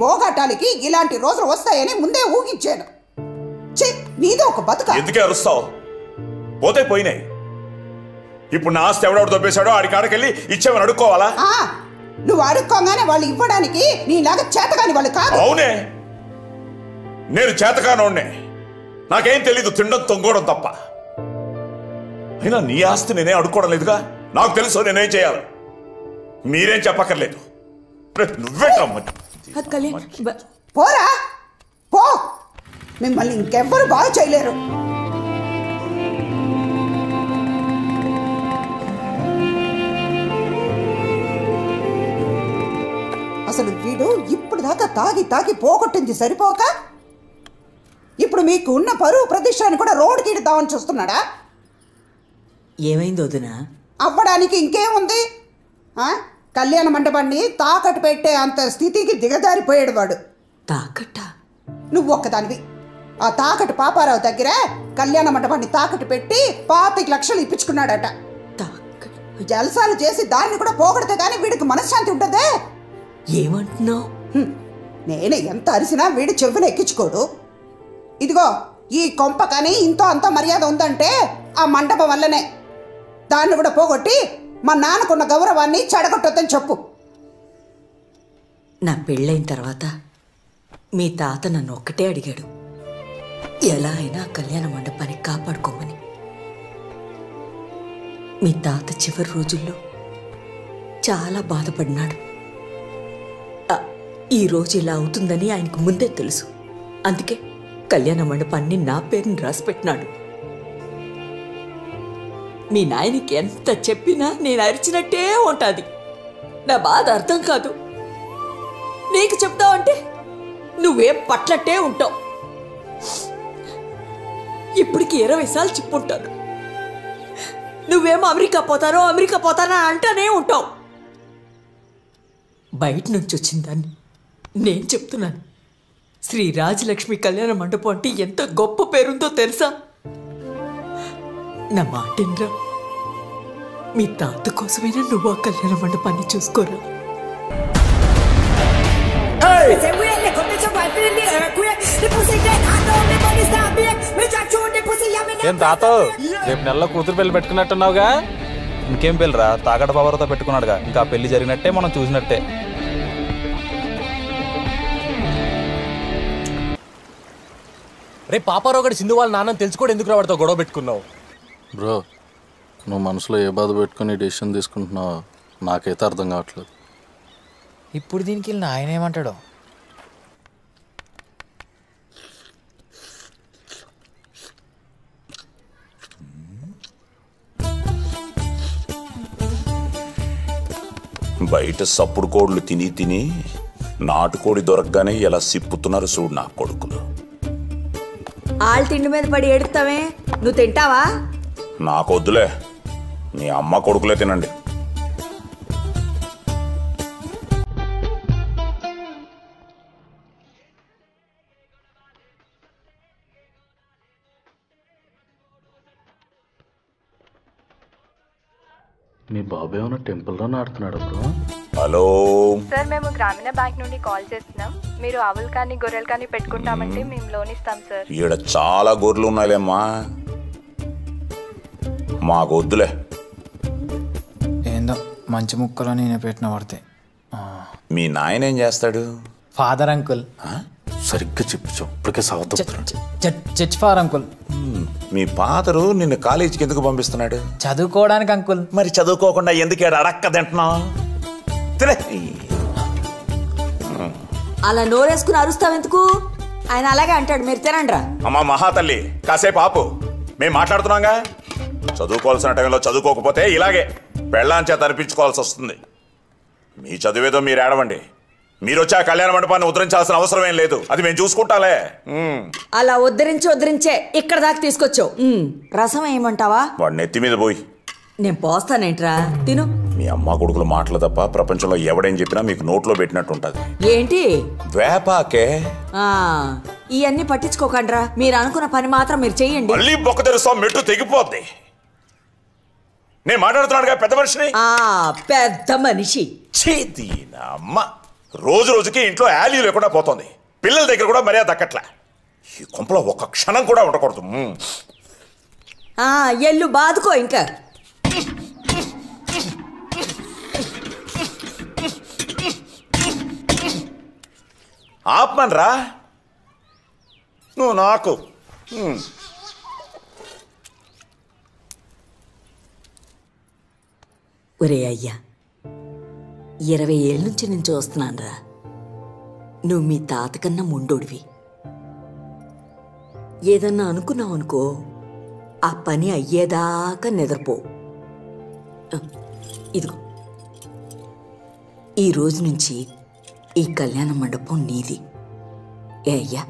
భోగాటాలకి ఇలాంటి రోజులు వస్తాయని ముందే ఊహించాను. నీదే ఒక బతుక. ఎందుకే అరుస్తావు? పోతే పోయినాయి. ఇప్పుడు నా ఆస్తి ఎవడెవడు దొబ్బేశాడో ఆడి కాడకెళ్ళి ఇచ్చేమని అడుక్కోవాలా? నువ్వు అడుక్కోగానే వాళ్ళు ఇవ్వడానికి నీలాగా చేతకాని వాళ్ళు కాదు. అవునే, నేను చేతకానోడ్నే. నాకేం తెలీదు, తినడం తొంగోవడం తప్ప. అయినా నీ ఆస్తి నేనే అడుక్కోవడం లేదుగా. నాకు తెలుసు నేనేం చేయాలి. మీరేం చెప్పక్కర్లేదు. నువ్వే పోరా పో, మిమ్మల్ని ఇంకెవ్వరు బాగు చేయలేరు. అసలు వీడు ఇప్పుడు దాకా తాగి తాగి పోగొట్టింది సరిపోక ఇప్పుడు మీకు ఉన్న పరువు ప్రతిష్టాన్ని కూడా రోడ్డుకి ఇద్దామని చూస్తున్నాడా? ఏమైంది వదినా? అవ్వడానికి ఇంకేముంది? కళ్యాణ మండపాన్ని తాకట్టు పెట్టే అంత స్థితికి దిగజారిపోయాడు వాడు. తాకట్ట? నువ్వు ఒక్కదానివి. ఆ తాకట్టు పాపారావు దగ్గర కళ్యాణ మండపాన్ని తాకట్టు పెట్టి 25 లక్షలు ఇప్పించుకున్నాడట. జల్సాలు చేసి దాన్ని కూడా పోగొడితే కానీ వీడికి మనశ్శాంతి ఉంటుందే. ఏమంటున్నావు? నేను ఎంత అరిసినా వీడి చెవులు ఎక్కించుకోడు. ఇదిగో ఈ కొంప కానీ ఇంతో అంత మర్యాద ఉందంటే ఆ మండపం వల్లనే. దాన్ని కూడా పోగొట్టి మా నాన్నకున్న గౌరవాన్ని చెడగొట్టొద్దని చెప్పు. నా పెళ్ళైన తర్వాత మీ తాత నన్ను ఒక్కటే అడిగాడు, ఎలా అయినా కళ్యాణ మండపాన్ని కాపాడుకోమని. మీ తాత చివరి రోజుల్లో చాలా బాధపడినాడు. ఈ రోజు ఇలా అవుతుందని ఆయనకు ముందే తెలుసు. అందుకే కళ్యాణ మండపాన్ని నా పేరుని రాసిపెట్టినాడు. మీ నాయనకి ఎంత చెప్పినా నేను అరిచినట్టే ఉంటుంది. నా బాధ అర్థం కాదు. నీకు చెప్తావంటే నువ్వేం పట్లట్టే ఉంటావు. ఇప్పటికి 20 సార్లు చెప్పుంటాను. నువ్వేమో అమెరికా పోతానో అంటానే ఉంటావు. బయట నుంచి వచ్చిందాన్ని నేను చెప్తున్నాను. శ్రీ రాజలక్ష్మి కళ్యాణ మండపం అంటే ఎంత గొప్ప పేరుందో తెలుసా? నా మాటిన్రా, మీ తాత కోసమైనా నువ్వు ఆ కళ్యాణ మండపాన్ని చూసుకోరా. ఏం తాత, రేపు నెలలో కూతురు పెళ్లి పెట్టుకున్నట్టున్నావుగా? ఇంకేం పెళ్ళిరా, తాగడ బాబుతో పెట్టుకున్నాడుగా. ఇంకా పెళ్లి జరిగినట్టే, మనం చూసినట్టే. రేపు పాపారావు గడి సింధు వాళ్ళ నాన్నని తెలుసుకోవడం ఎందుకు వాడితో గొడవ పెట్టుకున్నావు? బ్రో, నువ్వు మనసులో ఏ బాధ పెట్టుకుని డెసిషన్ తీసుకుంటున్నావు నాకైతే అర్థం కావట్లేదు. ఇప్పుడు దీనికి వెళ్ళిన ఆయన ఏమంటాడో. బయట సప్పుడు కోళ్ళు తిని తిని నాటుకోడి దొరకగానే ఎలా సిప్పుతున్నారు చూడు నా కొడుకులు. ఆళ్ళ తిండి మీద పడి ఏడుతావే, నువ్వు తింటావా? నాకొద్దులే, మీ అమ్మ కొడుకులే తినండి. మీ బాబు ఏమైనా టెంపుల్లో నాడుతున్నాడు బ్రో? హలో సార్, మేము గ్రామీణ బ్యాంక్ నుండి కాల్ చేస్తున్నాం. మీరు ఆవులు కానీ గొర్రెలు కానీ పెట్టుకుంటామంటే మేము లోన్ ఇస్తాం సార్. ఈడ చాలా గొర్రెలు ఉన్నాయిలేమ్మా, మాకొద్దులే. ఏందో మంచి ముక్కలో నేను పెట్టిన పడితే. మీ నాయన ఏం చేస్తాడు? Father uncle. సరిగ్గా చెప్పు, ఇప్పటికే చర్చ్ ఫాదర్ అంకుల్. మీ ఫాదరు నిన్ను కాలేజీకి ఎందుకు పంపిస్తున్నాడు? చదువుకోవడానికి అంకుల్. మరి చదువుకోకుండా ఎందుకు అడక్క తింటున్నావు? అలా నోరేసుకుని అరుస్తావెందుకు? ఆయన అలాగే అంటాడు, మీరు తినండి రా. అమ్మా మహాతల్లి, కాసేపు ఆపు, మేము మాట్లాడుతున్నాగా. చదువుకోవాల్సిన టైంలో చదువుకోకపోతే ఇలాగే పెళ్ళాం చేత అనిపించుకోవాల్సి వస్తుంది. మీ చదివేదో మీరు ఏడవండి. మీరు వచ్చి ఆ కళ్యాణ మండపాన్ని ఉద్ధరించాల్సిన అవసరం ఏం లేదు, అది మేము చూసుకుంటాలే. అలా ఉద్ధరించే ఇక్కడ దాకా తీసుకొచ్చావు. రసం ఏమంటావా? వాడు నెత్తి మీద పోయి. నేను పోస్తానేంట్రా, తిను. మీ అమ్మ కొడుకులు మాటలు తప్ప ప్రపంచంలో ఎవడేం చెప్పినా మీకు నోట్లో పెట్టినట్టు ఉంటది. ఏంటి వేపాకే? ఇవన్నీ పట్టించుకోకండ్రా, మీరు అనుకున్న పని మాత్రం మీరు చెయ్యండి. మళ్ళీ బొక్క తెరుస్తాం, మెట్టు తెగిపోద్ది. నేను మాట్లాడుతున్నాడుగా పెద్ద మనిషిని. పెద్ద మనిషి చేతి అమ్మ రోజు రోజుకి ఇంట్లో యాలీ లేకుండా పోతుంది. పిల్లల దగ్గర కూడా మర్యాద దక్కట్లే. ఈ కొంపలో ఒక్క క్షణం కూడా ఉండకూడదు. ఎల్లు బాదుకో ఇంకా. ఆపమనరా నువ్వు నాకు. ఒరే అయ్యా, 20 ఏళ్ళ నుంచి నేను చూస్తున్నానురా. నువ్వు మీ తాత కన్నా ముండోడివి. ఏదన్నా అనుకున్నావు అనుకో, ఆ పని అయ్యేదాకా నిద్రపో. ఇదిగో, ఈ రోజు నుంచి ఈ కళ్యాణ మండపం నీది. ఏ అయ్యా,